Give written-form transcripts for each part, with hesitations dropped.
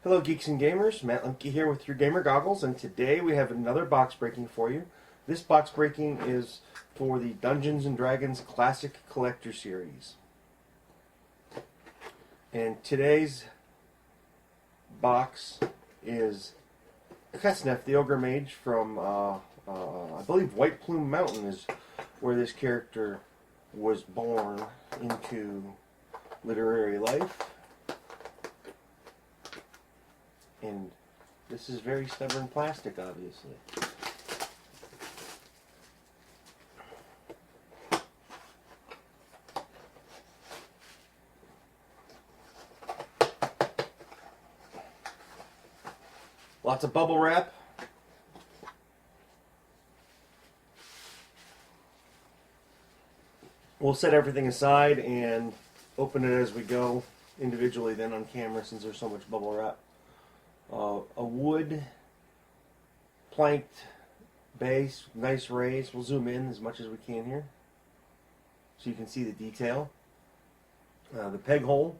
Hello geeks and gamers, Matt Lemke here with your gamer goggles, and today we have another box breaking for you. This box breaking is for the Dungeons & Dragons Classic Collector Series. And today's box is Qesnef, the ogre mage from, I believe White Plume Mountain is where this character was born into literary life. And this is very stubborn plastic, obviously. Lots of bubble wrap. We'll set everything aside and open it as we go individually then on camera since there's so much bubble wrap. A wood planked base, nice rays. We'll zoom in as much as we can here so you can see the detail. The peg hole,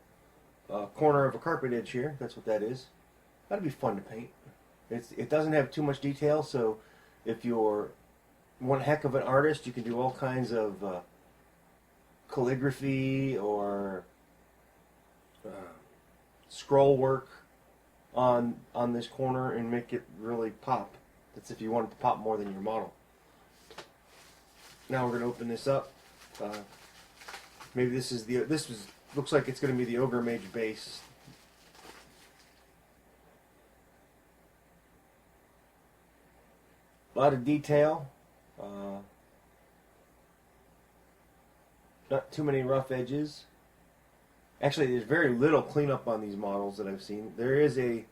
corner of a carpet edge here, that's what that is. That'd be fun to paint. It doesn't have too much detail, so if you're one heck of an artist, you can do all kinds of calligraphy or scroll work on this corner and make it really pop. That's if you want it to pop more than your model. Now we're going to open this up. Maybe looks like it's going to be the ogre mage base. A lot of detail. Not too many rough edges. Actually, there's very little cleanup on these models that I've seen. There is a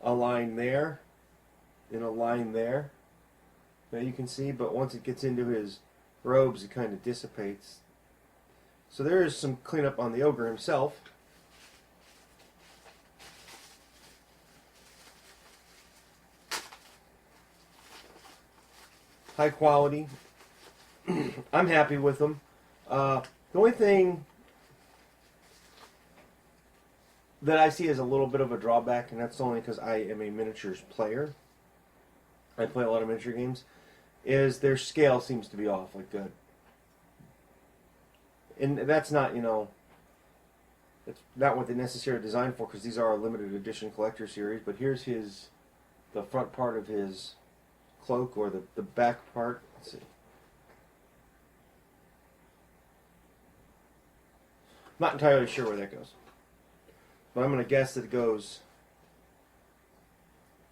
line there and a line there that you can see, but once it gets into his robes, it kind of dissipates. So there is some cleanup on the ogre himself. High quality. I'm happy with them. The only thing that I see as a little bit of a drawback, and that's only because I am a miniatures player. I play a lot of miniature games. Is their scale seems to be off, like and that's not, it's not what they necessarily designed for, because these are a limited edition collector series. But here's the front part of his cloak, or the back part. Let's see. Not entirely sure where that goes. But I'm going to guess that it goes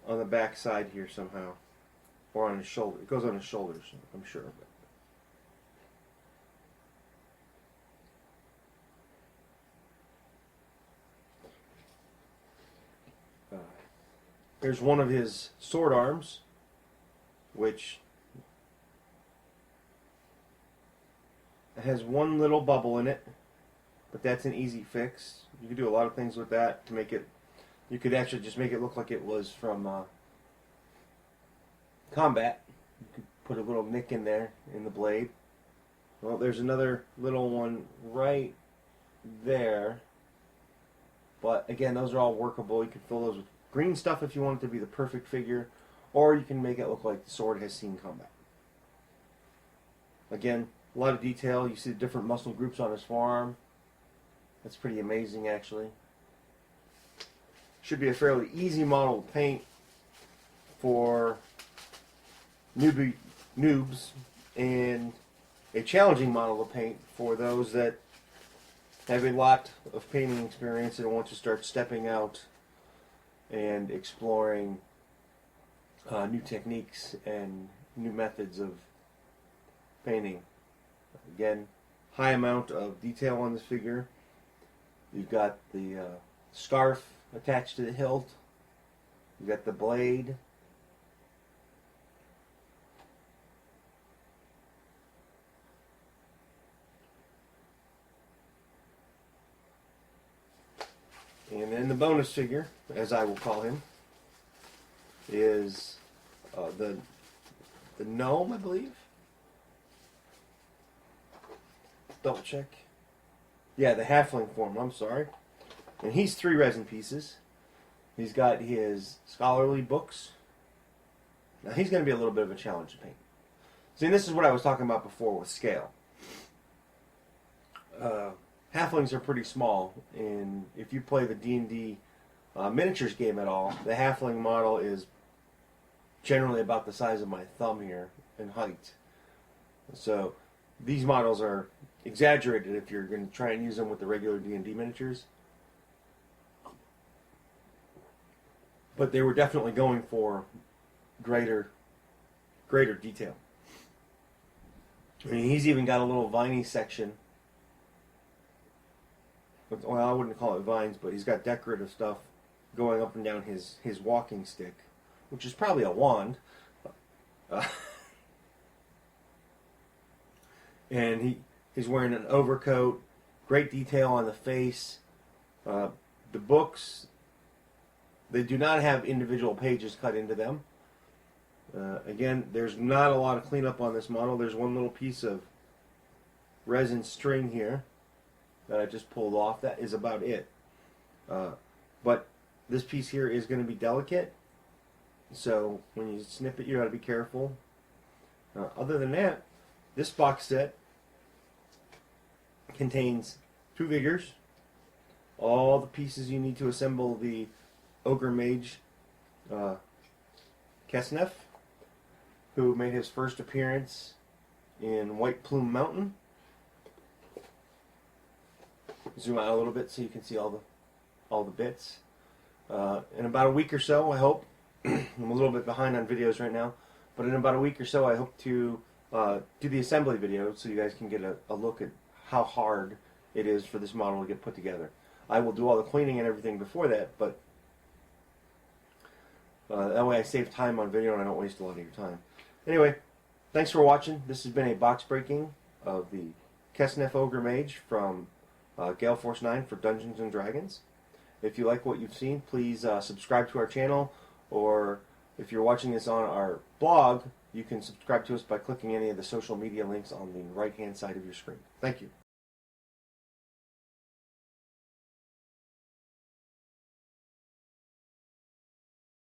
on the back side here somehow. Or on his shoulder. It goes on his shoulders, I'm sure. Here's one of his sword arms, which has one little bubble in it. But that's an easy fix. You can do a lot of things with that to make it. You could actually just make it look like it was from combat. You could put a little nick in there in the blade. Well, there's another little one right there. But again, those are all workable. You can fill those with green stuff if you want it to be the perfect figure, or you can make it look like the sword has seen combat. Again, a lot of detail. You see the different muscle groups on his forearm. That's pretty amazing, actually. Should be a fairly easy model to paint for noobs, and a challenging model to paint for those that have a lot of painting experience and want to start stepping out and exploring new techniques and new methods of painting. Again, high amount of detail on this figure. You've got the scarf attached to the hilt. You've got the blade. And then the bonus figure, as I will call him, is the gnome, I believe. Double check. Yeah, the halfling form, I'm sorry. And he's 3 resin pieces. He's got his scholarly books. Now he's going to be a little bit of a challenge to paint. See, this is what I was talking about before with scale. Halflings are pretty small, and if you play the D&D miniatures game at all, the halfling model is generally about the size of my thumb here in height. So these models are exaggerated if you're going to try and use them with the regular D&D miniatures. But they were definitely going for greater detail. I mean, he's even got a little viney section. Well, I wouldn't call it vines, but he's got decorative stuff going up and down his walking stick, which is probably a wand. And he's wearing an overcoat, great detail on the face. The books, they do not have individual pages cut into them. Again, there's not a lot of cleanup on this model. There's one little piece of resin string here that I just pulled off. That is about it. But this piece here is going to be delicate, so when you snip it, you got to be careful. Other than that, this box set contains 2 figures, all the pieces you need to assemble the ogre mage Qesnef, who made his first appearance in White Plume Mountain. Zoom out a little bit so you can see all the bits. In about a week or so, I hope. I'm a little bit behind on videos right now, but in about a week or so, I hope to do the assembly video so you guys can get a look at how hard it is for this model to get put together. I will do all the cleaning and everything before that, but that way I save time on video and I don't waste a lot of your time. Anyway, thanks for watching. This has been a box breaking of the Qesnef Ogre Mage from Gale Force 9 for Dungeons & Dragons. If you like what you've seen, please subscribe to our channel, or if you're watching this on our blog, you can subscribe to us by clicking any of the social media links on the right-hand side of your screen. Thank you.